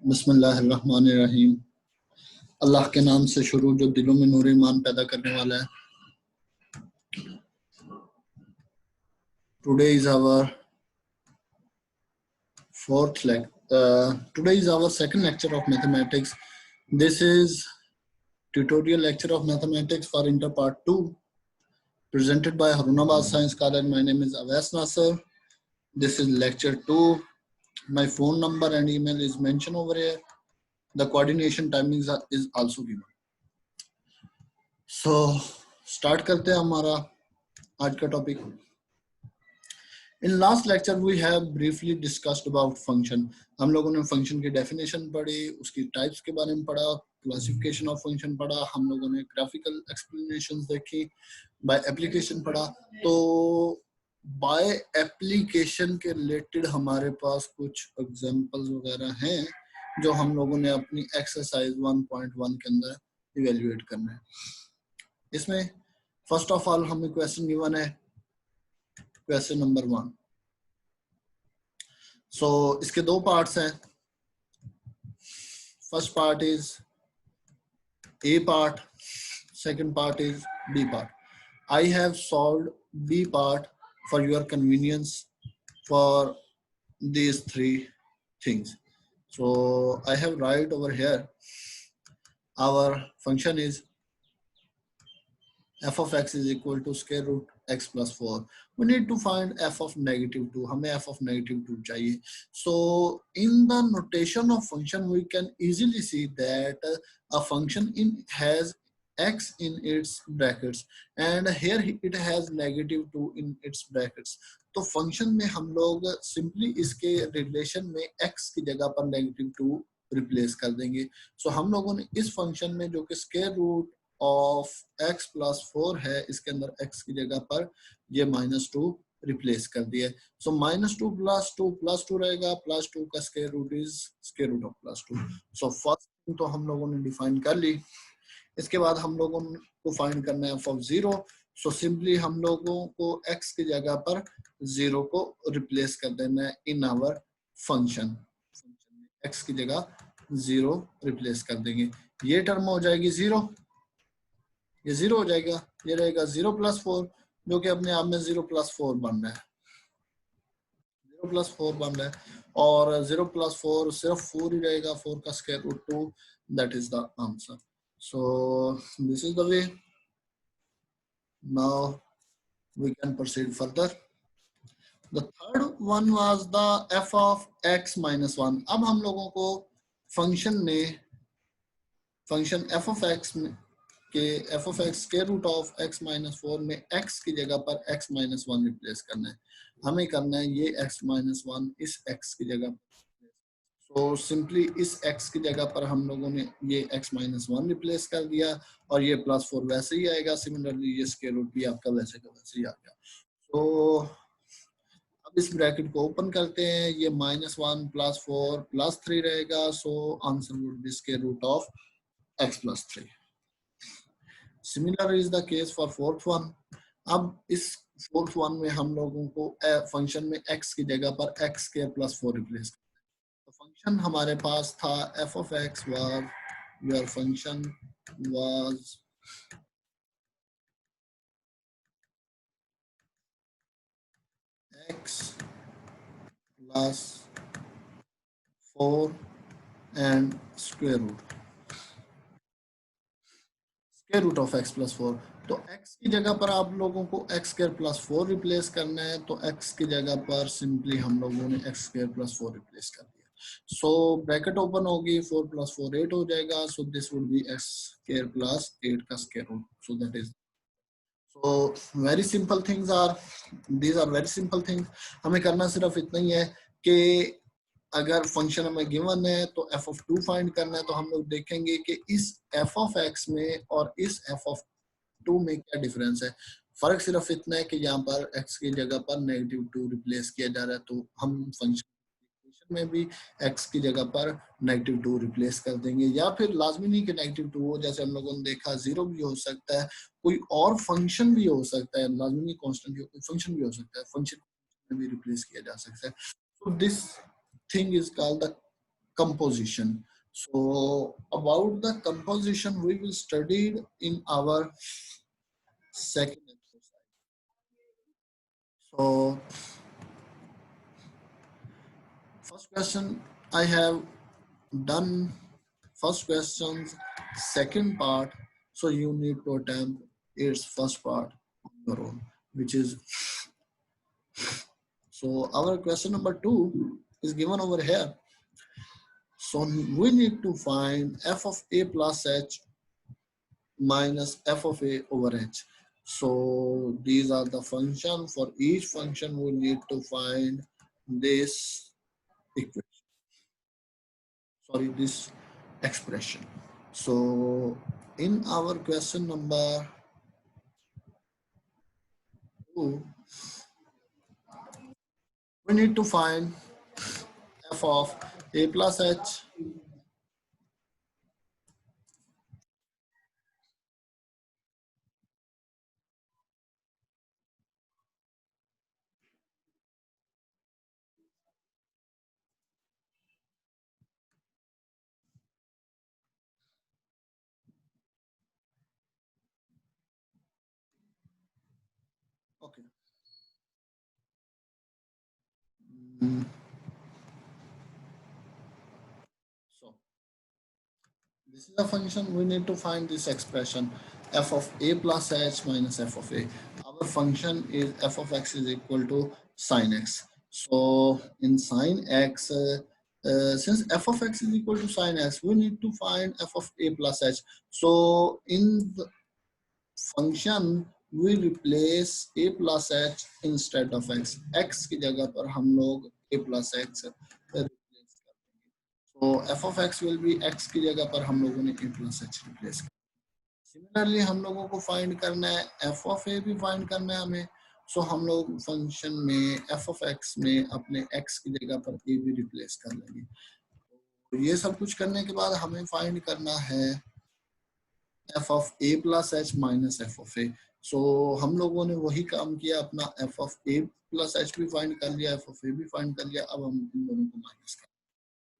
बिस्मिल्लाहिर्रहमानिर्रहीम। अल्लाह के नाम से शुरू जो दिलों में नूर ईमान पैदा करने वाला है। Today is our second lecture of mathematics. This is tutorial lecture of mathematics for Inter Part 2, presented by Harunabad Science College. My name is Awais Nasser. This is lecture 2. My phone number and email is mentioned over here. The coordination timings is also given. So start करते हैं हमारा आज का topic. In last lecture we have briefly discussed about function. हम लोगों ने function की definition पढ़ी, उसकी टाइप्स के बारे में पढ़ा, क्लासिफिकेशन ऑफ फंक्शन पढ़ा, हम लोगों ने ग्राफिकल एक्सप्लेनेशंस देखी, बाय एप्लीकेशन पढ़ा। तो बाय एप्लीकेशन के रिलेटेड हमारे पास कुछ एग्जांपल्स वगैरह हैं जो हम लोगों ने अपनी एक्सरसाइज 1.1 के अंदर इवेल्युएट करना है। इसमें फर्स्ट ऑफ ऑल हमें क्वेश्चन गिवन है, क्वेश्चन नंबर 1। सो इसके दो पार्ट्स हैं। First part is A part, second part is B part. I have solved B part for your convenience for these three things. So I have write over here, our function is f of x is equal to square root x plus 4. We need to find f of negative 2. हमें f of negative 2 चाहिए. So in the notation of function we can easily see that a function has x in its brackets and here it has negative 2 in its brackets. तो function में हम लोग simply इसके relation में x की जगह पर negative 2 रिप्लेस कर देंगे। सो हम लोगों ने इस फंक्शन में जो कि square root of x plus 4 है, इसके अंदर x की जगह पर ये -2 रिप्लेस कर दिया। सो -2 प्लस 2 प्लस 2 रहेगा, प्लस 2 का square root is square root of plus 2। So first तो हम लोगों ने डिफाइन कर ली। इसके बाद हम लोगों को फाइंड करना है एफ ऑफ 0। सो सिंपली हम लोगों को x की जगह पर 0 को रिप्लेस कर देना है इन आवर फंक्शन। x की जगह 0 रिप्लेस कर देंगे, ये टर्म हो जाएगी 0, ये 0 हो जाएगा, ये रहेगा 0 प्लस 4 जो कि अपने आप में 0 प्लस 4 बन रहा है, 0 प्लस 4 बन रहा है और 0 प्लस 4 सिर्फ 4 ही रहेगा, 4 का square root 2, that is the answer. So this is the way. Now we can proceed further. The third one was the f of x minus 1. अब हम लोगों को फंक्शन में फंक्शन f of x के f of x के root of x minus 4 में x की जगह पर x minus 1 रिप्लेस करना है। हमें करना है ये x minus 1 इस x की जगह। तो सिंपली इस x की जगह पर हम लोगों ने ये x माइनस 1 रिप्लेस कर दिया और ये प्लस 4 वैसे ही आएगा। सिमिलरली ये स्क्वायर रूट भी आपका वैसे का वैसे ही आ गया। तो अब इस ब्रैकेट को ओपन करते हैं, ये -1 प्लस 4 प्लस 3 रहेगा। So answer would be square root of x plus 3। Similar is the case for fourth one. अब इस फोर्थ वन में हम लोगों को फंक्शन में x की जगह पर x स्क्वायर प्लस 4 रिप्लेस। तो फंक्शन हमारे पास था f of x was, your function was x plus 4 and square root of x plus 4। तो x की जगह पर आप लोगों को x स्क्वायर प्लस 4 रिप्लेस करना है, तो x की जगह पर सिंपली हम लोगों ने x स्क्वायर प्लस 4 रिप्लेस कर दिया। सो ब्रैकेट ओपन होगी, 4 प्लस 4 8 हो जाएगा। So this would be x square plus 8 का square root. So that is very simple things are, these are very simple things. हमें करना सिर्फ इतना ही है कि अगर फंक्शन हमें गिवन है तो f of 2 फाइंड करना है। तो हम लोग देखेंगे कि इस f of x में और इस f of 2 में क्या डिफरेंस है। फर्क सिर्फ इतना है कि यहाँ पर x की जगह पर -2 रिप्लेस किया जा रहा है, तो हम फंक्शन में भी x की जगह पर -2 रिप्लेस कर देंगे। या फिर लाजमी नहीं कि -2 हो, जैसे हम लोगों ने देखा 0 भी हो सकता है, कोई और फंक्शन भी हो सकता है, लाजमी नहीं कांस्टेंट फंक्शन भी हो सकता है, फंक्शन में भी रिप्लेस किया जा सकता है। So this thing is called the composition. So about the composition we will study in our second exercise. So first question I have done, first questions, second part. So you need to attempt its first part on your own, which is, so our question number 2 is given over here. So we need to find f of a plus h minus f of a over h. So these are the function. For each function we need to find this equation, sorry, this expression. So in our question number 2, we need to find f of a plus h. Okay. Mm, So this is a function. We need to find this expression f of a plus h minus f of a. Our function is f of x is equal to sine x. So in sine x, since f of x is equal to sine x, we need to find f of a plus h. So in the function we replace a plus h instead of x. x की जगह पर हम लोग a plus x replace करेंगे. So f of x will be x की जगह पर हम लोगों ने a plus h replace किया. Similarly हम लोगों को find करना है f of a भी find करना है हमें. So हम लोग function में f of x में अपने x की जगह पर a भी replace कर लेंगे. तो ये सब कुछ करने के बाद हमें find करना है f of a plus h minus f of a. So हम लोगों ने वही काम किया, अपना f of a plus h भी find कर लिया, f of a भी find कर लिया. अब हम इन दोनों को माइनस करें.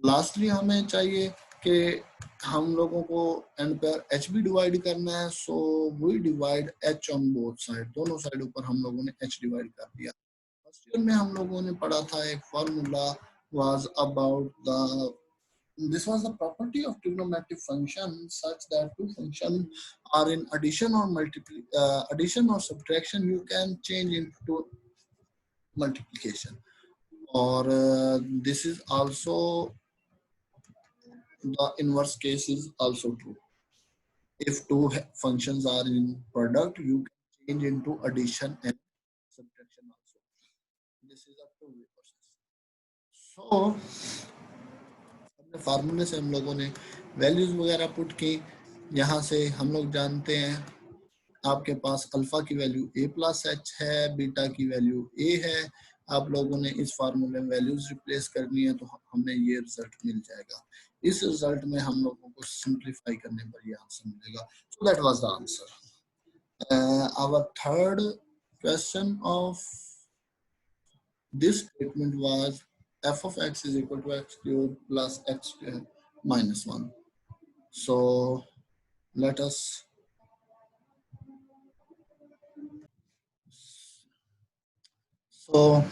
लास्टली हमें चाहिए कि हम लोगों को एंड पर h भी डिवाइड करना है. So we divide h on both side. दोनों साइडों पर हम लोगों ने h डिवाइड कर दिया. फर्स्ट ईयर में हम लोगों ने पढ़ा था एक formula was about the, this was the property of trigonometric function such that two functions are in addition or addition or subtraction, you can change into multiplication. Or this is also, the inverse case is also true. If two functions are in product, you can change into addition and subtraction also. This is a two-way process. So अपने फार्मूले से हम लोगों ने values वगैरह put की. यहाँ से हम लोग जानते हैं आपके पास अल्फा की वैल्यू a प्लस एच है, बीटा की वैल्यू a है. आप लोगों ने इस फार्मूले में वैल्यूज रिप्लेस करनी है तो हमें ये रिजल्ट मिल जाएगा. इस रिजल्ट में हम लोगों को सिंप्लीफाई करने पर ये आंसर मिलेगा. So that was the answer. Our third question of this statement was f of x is equal to x cubed plus x squared minus 1. So let us, so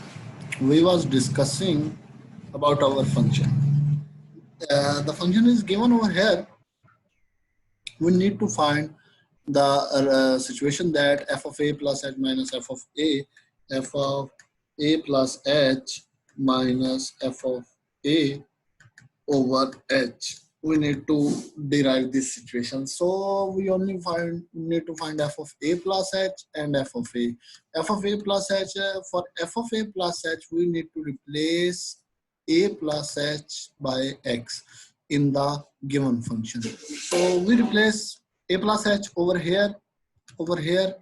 we was discussing about our function. The function is given over here. We need to find the situation that f of a plus h minus f of a plus h minus f of a over h. We need to derive this situation. So we only need to find f of a plus h and f of a. F of a plus h, for f of a plus h, we need to replace a plus h by x in the given function. So we replace a plus h over here, over here.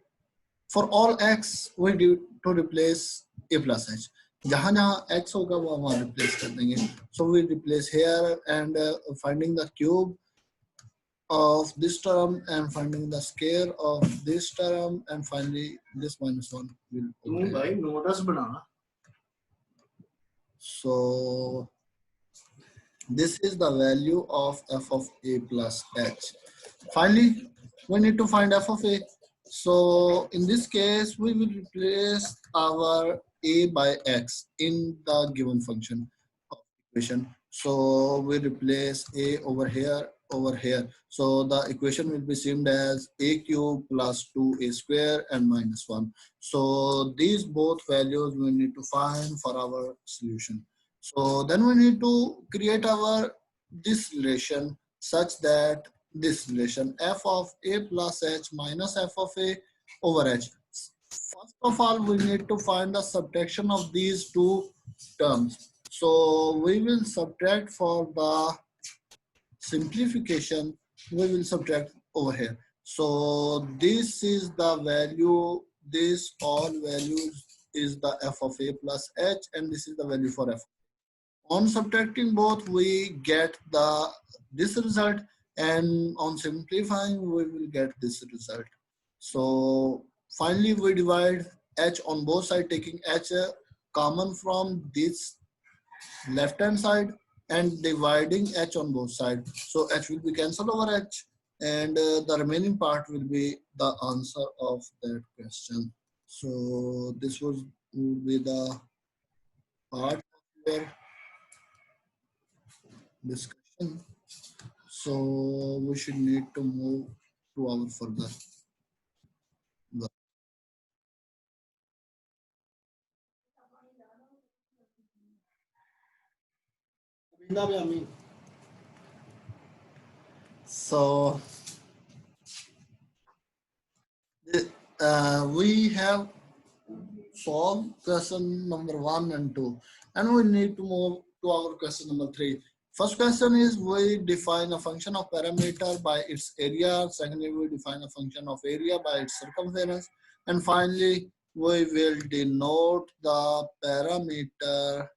For all x, we need to replace a plus h. जहां जहां x होगा वो वहां replace कर देंगे. So we replace here and finding the cube of this term and finding the square of this term and finally this minus 1 will. So This is the value of f of a plus h. Finally, we need to find f of a. So in this case, we will replace our a by x in the given function of equation. So we replace a over here. So the equation will be same as a cube plus 2a square and minus 1. So these both values we need to find for our solution. So then we need to create our this relation such that this relation f of a plus h minus f of a over h. First of all, we need to find the subtraction of these two terms. So we will subtract for the simplification, we will subtract over here. So this is the value, this all values is the f of a plus h, and this is the value for f. On subtracting both, we get this result, and on simplifying, we will get this result. So finally, we divide h on both sides, taking h common from this left hand side and dividing h on both sides. So h will be cancelled over h, and the remaining part will be the answer of that question. So this would be the part of your discussion. So we should need to move to our further work. So we have solved question number 1 and 2, and we need to move to our question number 3. First question is we define a function of parameter by its area. Secondly, we define a function of area by its circumference. And finally, we will denote the parameter